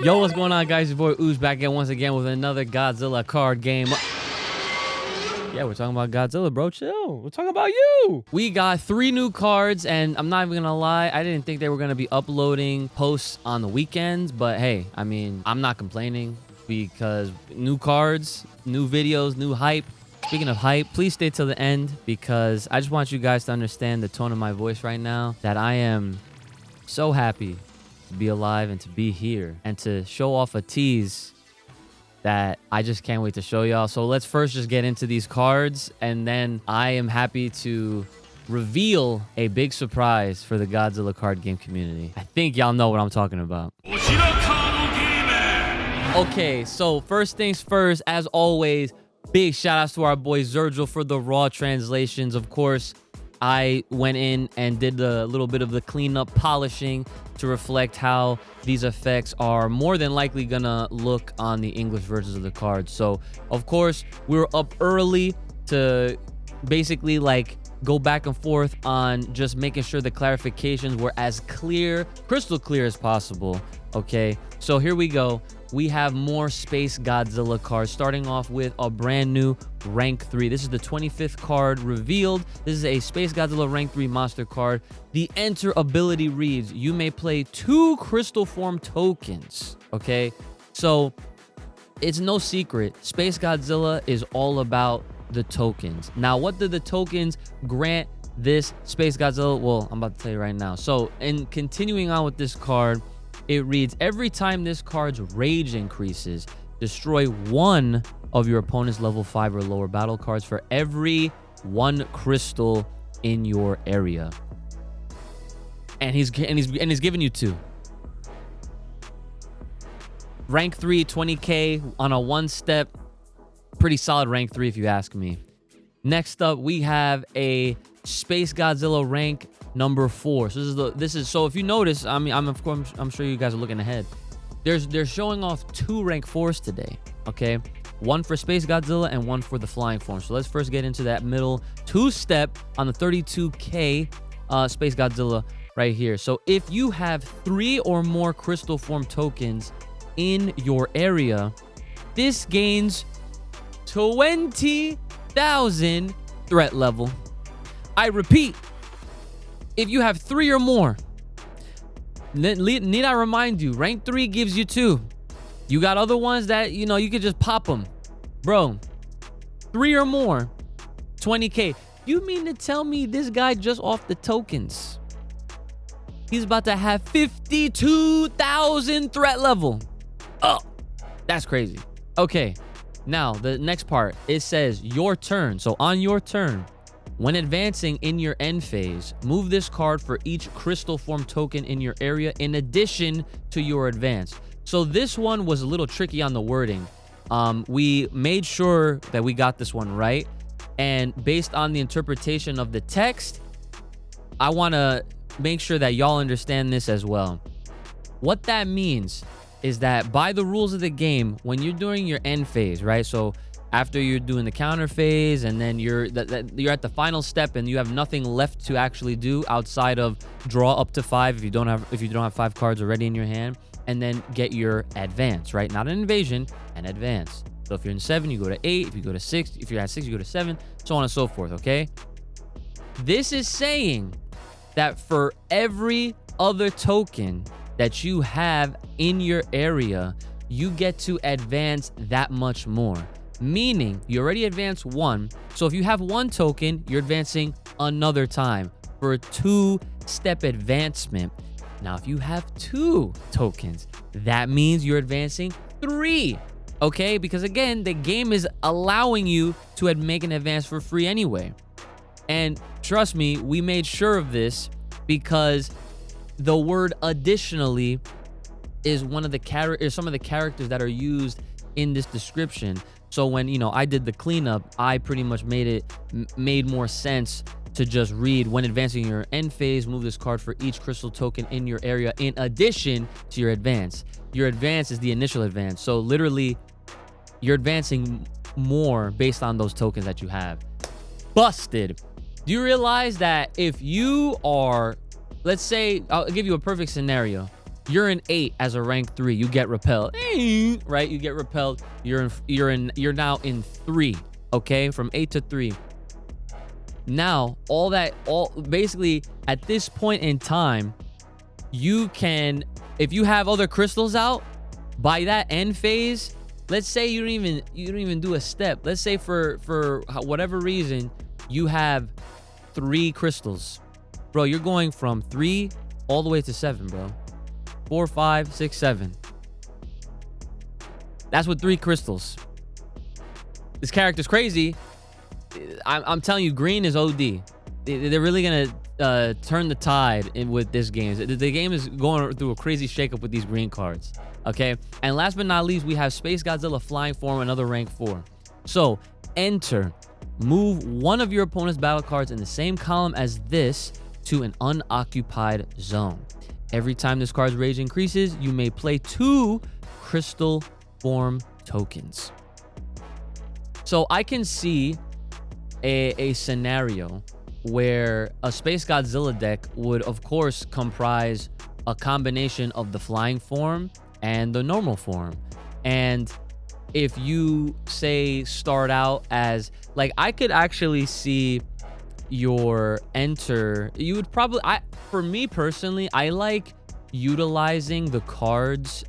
Yo, what's going on, guys? Your boy Ooze back again once again with another Godzilla card game. Yeah, we're talking about Godzilla, bro. Chill. We're talking about you. We got 3 new cards, and I'm not even gonna lie, I didn't think they were gonna be uploading posts on the weekends, but hey, I mean, I'm not complaining because new cards, new videos, new hype. Speaking of hype, please stay till the end because I just want you guys to understand the tone of my voice right now, that I am so happy to be alive and to be here and to show off a tease that I just can't wait to show y'all. So let's first just get into these cards, and then I am happy to reveal a big surprise for the Godzilla card game community. I think y'all know what I'm talking about. Okay, so first things first, as always, big shout outs to our boy Zergil for the raw translations. Of course, I went in and did a little bit of the cleanup polishing to reflect how these effects are more than likely gonna look on the English versions of the cards. So, of course, we were up early to basically like go back and forth on just making sure the clarifications were as clear, crystal clear as possible. Okay, so here we go. We have more Space Godzilla cards, starting off with a brand new rank 3. This is the 25th card revealed. This is a Space Godzilla rank 3 monster card. The enter ability reads, you may play 2 crystal form tokens. Okay, so it's no secret, Space Godzilla is all about the tokens. Now, what do the tokens grant this Space Godzilla? Well, I'm about to tell you right now. So, in continuing on with this card, it reads, every time this card's rage increases, destroy 1 of your opponent's level 5 or lower battle cards for every 1 crystal in your area. And he's giving you 2. Rank 3, 20k on a 1-step. Pretty solid rank 3 if you ask me. Next up, we have a Space Godzilla rank number 4. So so if you notice, I mean, I'm sure you guys are looking ahead. They're showing off 2 rank 4s today. Okay, 1 for Space Godzilla and 1 for the flying form. So let's first get into that middle 2-step on the 32k Space Godzilla right here. So if you have 3 or more crystal form tokens in your area, this gains 20,000 threat level. I repeat, if you have 3 or more, need I remind you, rank 3 gives you 2. You got other ones that, you know, you could just pop them. Bro, 3 or more, 20k. You mean to tell me this guy just off the tokens, he's about to have 52,000 threat level? Oh, that's crazy. Okay, now the next part, it says your turn. So on your turn, when advancing in your end phase, move this card for each crystal form token in your area in addition to your advance. So this one was a little tricky on the wording. We made sure that we got this one right. And based on the interpretation of the text, I want to make sure that y'all understand this as well. What that means is that by the rules of the game, when you're doing your end phase, right? So after you're doing the counter phase, and then you're at the final step, and you have nothing left to actually do outside of draw up to 5 if you don't have 5 cards already in your hand, and then get your advance, right? Not an invasion, an advance. So if you're in 7, you go to 8. If you go to 6, if you're at 6, you go to 7, so on and so forth. Okay. This is saying that for every other token that you have in your area, you get to advance that much more. Meaning you already advanced 1. So if you have 1 token, you're advancing another time for a 2-step advancement. Now, if you have 2 tokens, that means you're advancing 3. Okay, because again, the game is allowing you to make an advance for free anyway. And trust me, we made sure of this because the word additionally is some of the characters that are used in this description. So when, you know, I did the cleanup, I pretty much made more sense to just read, when advancing your end phase, move this card for each crystal token in your area in addition to your advance. Your advance is the initial advance. So literally, you're advancing more based on those tokens that you have. Busted. Do you realize that if you are, let's say, I'll give you a perfect scenario. You're in 8 as a rank 3. You get repelled, right? You get repelled. You're now in 3. Okay, from 8 to 3. Now, basically at this point in time, you can, if you have other crystals out by that end phase, let's say you don't even do a step. Let's say for whatever reason you have 3 crystals, bro. You're going from 3 all the way to 7, bro. 4, 5, 6, 7. That's with 3 crystals. This character's crazy. I'm telling you, green is OD. They're really gonna turn the tide with this game. The game is going through a crazy shakeup with these green cards. Okay, and last but not least, we have Space Godzilla Flying Form, another rank 4. So enter, move one of your opponent's battle cards in the same column as this to an unoccupied zone. Every time this card's rage increases, you may play 2 crystal form tokens. So I can see a scenario where a Space Godzilla deck would, of course, comprise a combination of the flying form and the normal form. And if you say start out as, like, I could actually see your enter, you would probably, for me personally, I like utilizing the cards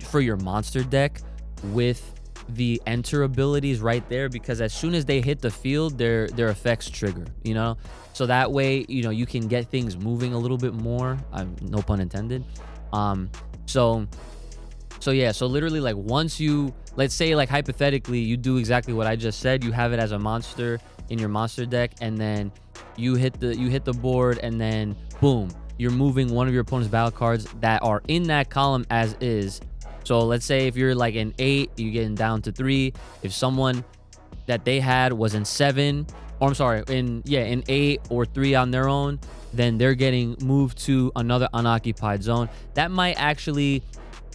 for your monster deck with the enter abilities right there, because as soon as they hit the field, their effects trigger, you know, so that way, you know, you can get things moving a little bit more, no pun intended. So yeah, so literally, like, once you, let's say, like, hypothetically, you do exactly what I just said, you have it as a monster in your monster deck, and then you hit the board, and then boom, you're moving one of your opponent's battle cards that are in that column as is. So let's say if you're like in 8, you're getting down to 3. If someone that they had was in 7, or I'm sorry, in 8 or 3 on their own, then they're getting moved to another unoccupied zone. That might actually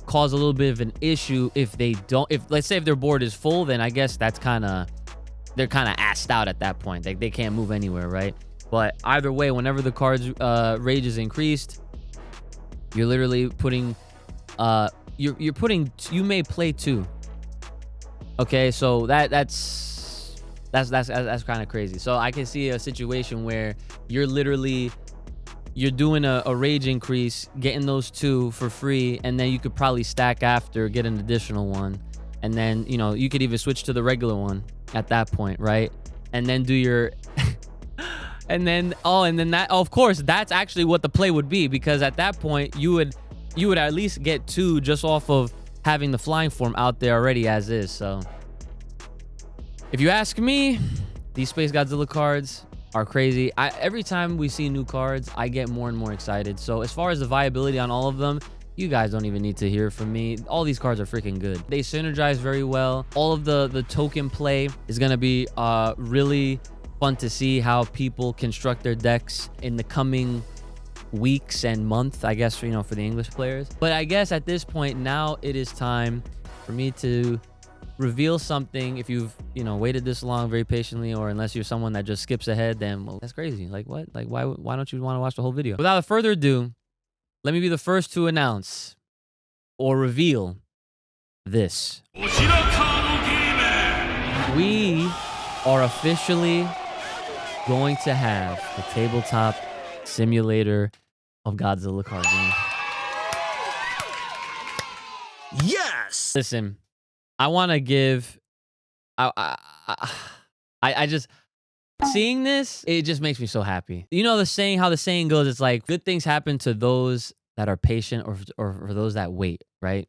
cause a little bit of an issue if they don't, if let's say if their board is full, then I guess that's they're kind of assed out at that point. Like, they can't move anywhere, right? But either way, whenever the card's rage is increased, you're literally putting you may play 2. Okay, so that's kind of crazy. So I can see a situation where you're doing a rage increase, getting those 2 for free, and then you could probably stack after, get an additional one, and then, you know, you could even switch to the regular one at that point, right? And then do your and then that, of course, that's actually what the play would be, because at that point you would at least get 2 just off of having the flying form out there already as is. So if you ask me, these Space Godzilla cards are crazy. Every time we see new cards, I get more and more excited. So as far as the viability on all of them, you guys don't even need to hear from me. All these cards are freaking good. They synergize very well. All of the token play is going to be really fun to see how people construct their decks in the coming weeks and month, I guess, you know, for the English players. But I guess at this point now, it is time for me to reveal something. If you've, you know, waited this long very patiently, or unless you're someone that just skips ahead, then, well, that's crazy. Like, what? Like, why don't you want to watch the whole video? Without further ado, let me be the first to announce or reveal this. We are officially going to have the tabletop simulator of Godzilla card game. Yes. Listen, I want to give. I just seeing this, it just makes me so happy. You know how the saying goes, it's like good things happen to those that are patient, or for those that wait, right?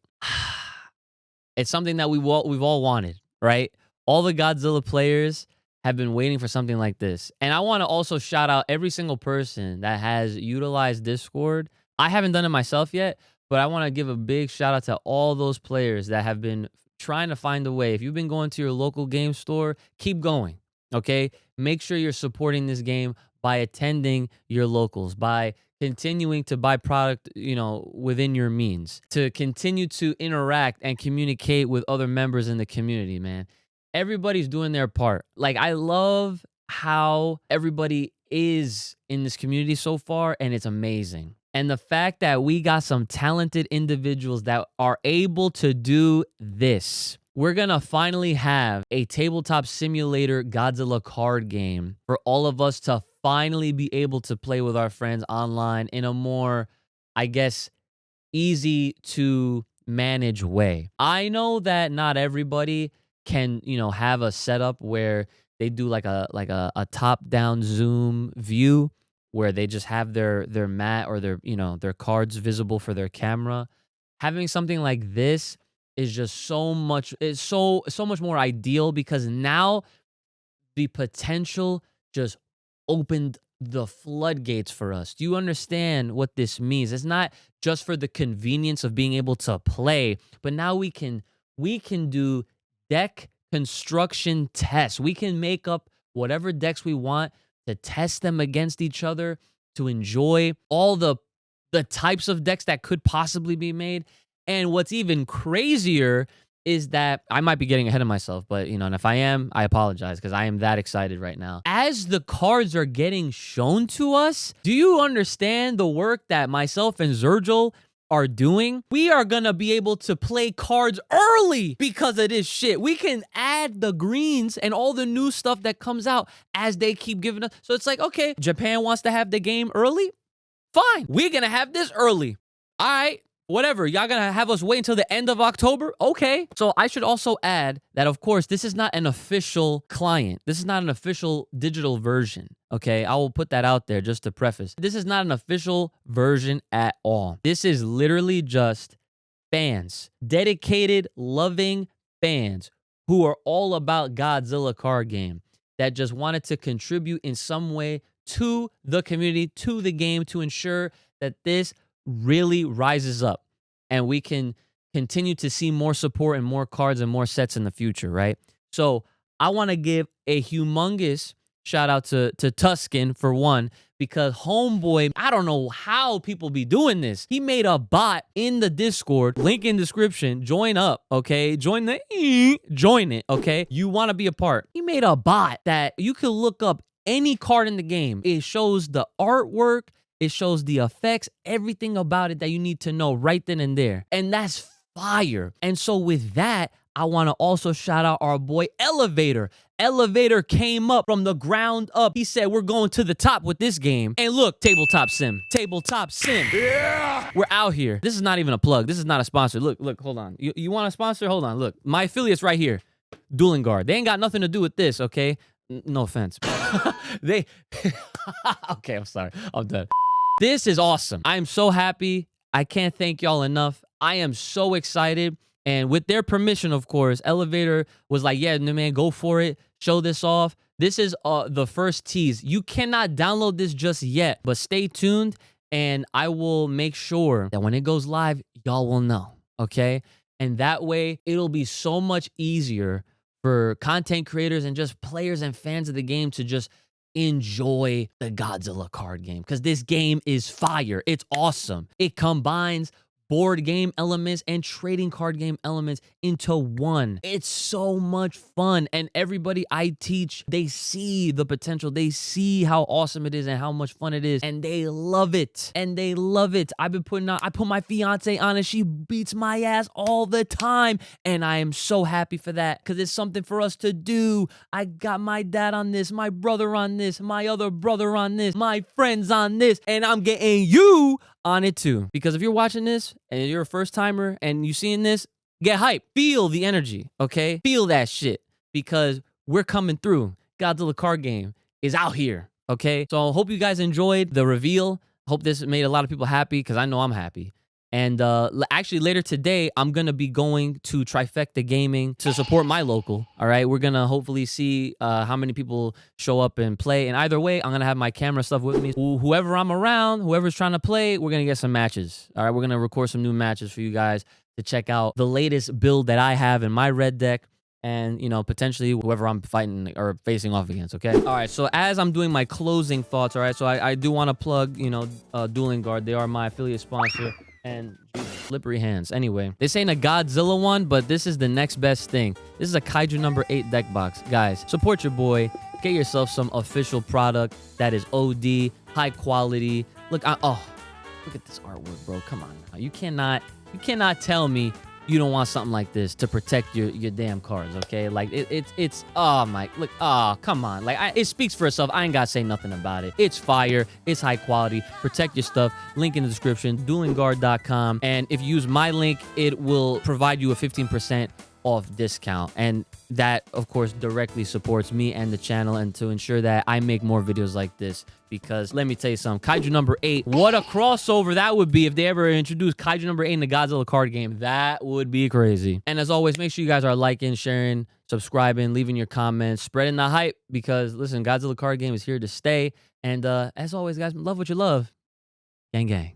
It's something that we've all wanted, right? All the Godzilla players have been waiting for something like this. And I want to also shout out every single person that has utilized Discord. I haven't done it myself yet, but I want to give a big shout out to all those players that have been trying to find a way. If you've been going to your local game store, keep going, okay? Make sure you're supporting this game by attending your locals, by continuing to buy product, you know, within your means, to continue to interact and communicate with other members in the community, man. Everybody's doing their part. Like, I love how everybody is in this community so far, and it's amazing. And the fact that we got some talented individuals that are able to do this. We're going to finally have a tabletop simulator Godzilla card game for all of us to finally be able to play with our friends online in a more, I guess, easy to manage way. I know that not everybody can, have a setup where they do like a top-down zoom view where they just have their mat or their cards visible for their camera. Having something like this is just so much more ideal because now the potential just opened the floodgates for us. Do you understand what this means? It's not just for the convenience of being able to play, but now we can do deck construction tests. We can make up whatever decks we want to test them against each other, to enjoy all the types of decks that could possibly be made. And what's even crazier is that I might be getting ahead of myself, but and if I am, I apologize because I am that excited right now. As the cards are getting shown to us, do you understand the work that myself and Zergel are doing? We are gonna be able to play cards early because of this shit. We can add the greens and all the new stuff that comes out as they keep giving us. So it's like, okay, Japan wants to have the game early? Fine, we're gonna have this early. All right. Whatever, y'all gonna have us wait until the end of October? Okay. So I should also add that, of course, this is not an official client. This is not an official digital version, okay? I will put that out there just to preface. This is not an official version at all. This is literally just fans, dedicated, loving fans who are all about Godzilla card game that just wanted to contribute in some way to the community, to the game, to ensure that this really rises up and we can continue to see more support and more cards and more sets in the future, right? So I want to give a humongous shout out to Tuscan for one, because homeboy, I don't know how people be doing this. He made a bot in the Discord, link in description, join up, okay? Join it, okay? You want to be a part. He made a bot that you can look up any card in the game. It shows the artwork, it shows the effects, everything about it that you need to know right then and there. And that's fire. And so with that, I want to also shout out our boy Elevator. Elevator came up from the ground up. He said, we're going to the top with this game. And look, tabletop sim. Tabletop sim. Yeah! We're out here. This is not even a plug. This is not a sponsor. Look, hold on. You want a sponsor? Hold on. Look, my affiliate's right here. Dueling Gaurd. They ain't got nothing to do with this, okay? No offense. Okay, I'm sorry. I'm done. This is awesome. I am so happy. I can't thank y'all enough. I am so excited. And with their permission, of course, Elevator was like, yeah, man, go for it. Show this off. This is the first tease. You cannot download this just yet, but stay tuned and I will make sure that when it goes live, y'all will know, okay? And that way, it'll be so much easier for content creators and just players and fans of the game to just enjoy the Godzilla card game, because this game is fire. It's awesome. It combines board game elements and trading card game elements into one. It's so much fun. And everybody I teach, they see the potential. They see how awesome it is and how much fun it is. And they love it. And they love it. I put my fiance on it. She beats my ass all the time. And I am so happy for that because it's something for us to do. I got my dad on this, my brother on this, my other brother on this, my friends on this, and I'm getting you on it too. Because if you're watching this and you're a first timer and you seeing this, get hype. Feel the energy, okay? Feel that shit because we're coming through. Godzilla card game is out here, okay? So I hope you guys enjoyed the reveal. Hope this made a lot of people happy because I know I'm happy. And actually later today, I'm going to be going to Trifecta Gaming to support my local, all right? We're going to hopefully see how many people show up and play. And either way, I'm going to have my camera stuff with me. Whoever I'm around, whoever's trying to play, we're going to get some matches, all right? We're going to record some new matches for you guys to check out the latest build that I have in my red deck. And, you know, potentially whoever I'm fighting or facing off against, okay? All right, so as I'm doing my closing thoughts, all right? So I do want to plug, you know, Dueling Gaurd. They are my affiliate sponsor. And slippery hands. Anyway, this ain't a Godzilla one, but this is the next best thing. This is a Kaiju number 8 deck box. Guys, support your boy. Get yourself some official product that is OD, high quality. Look, Look at this artwork, bro. Come on now. You cannot tell me you don't want something like this to protect your damn cards, okay? Like it's oh my, look, oh come on, like it speaks for itself. I ain't gotta say nothing about it. It's fire, it's high quality. Protect your stuff. Link in the description, duelinggaurd.com, and if you use my link, it will provide you a 15% off discount, and that of course directly supports me and the channel, and to ensure that I make more videos like this. Because let me tell you something, Kaiju number 8, what a crossover that would be if they ever introduced Kaiju number 8 in the Godzilla card game. That would be crazy. And as always, make sure you guys are liking, sharing, subscribing, leaving your comments, spreading the hype, because listen, Godzilla card game is here to stay. And as always, guys, love what you love. Gang gang.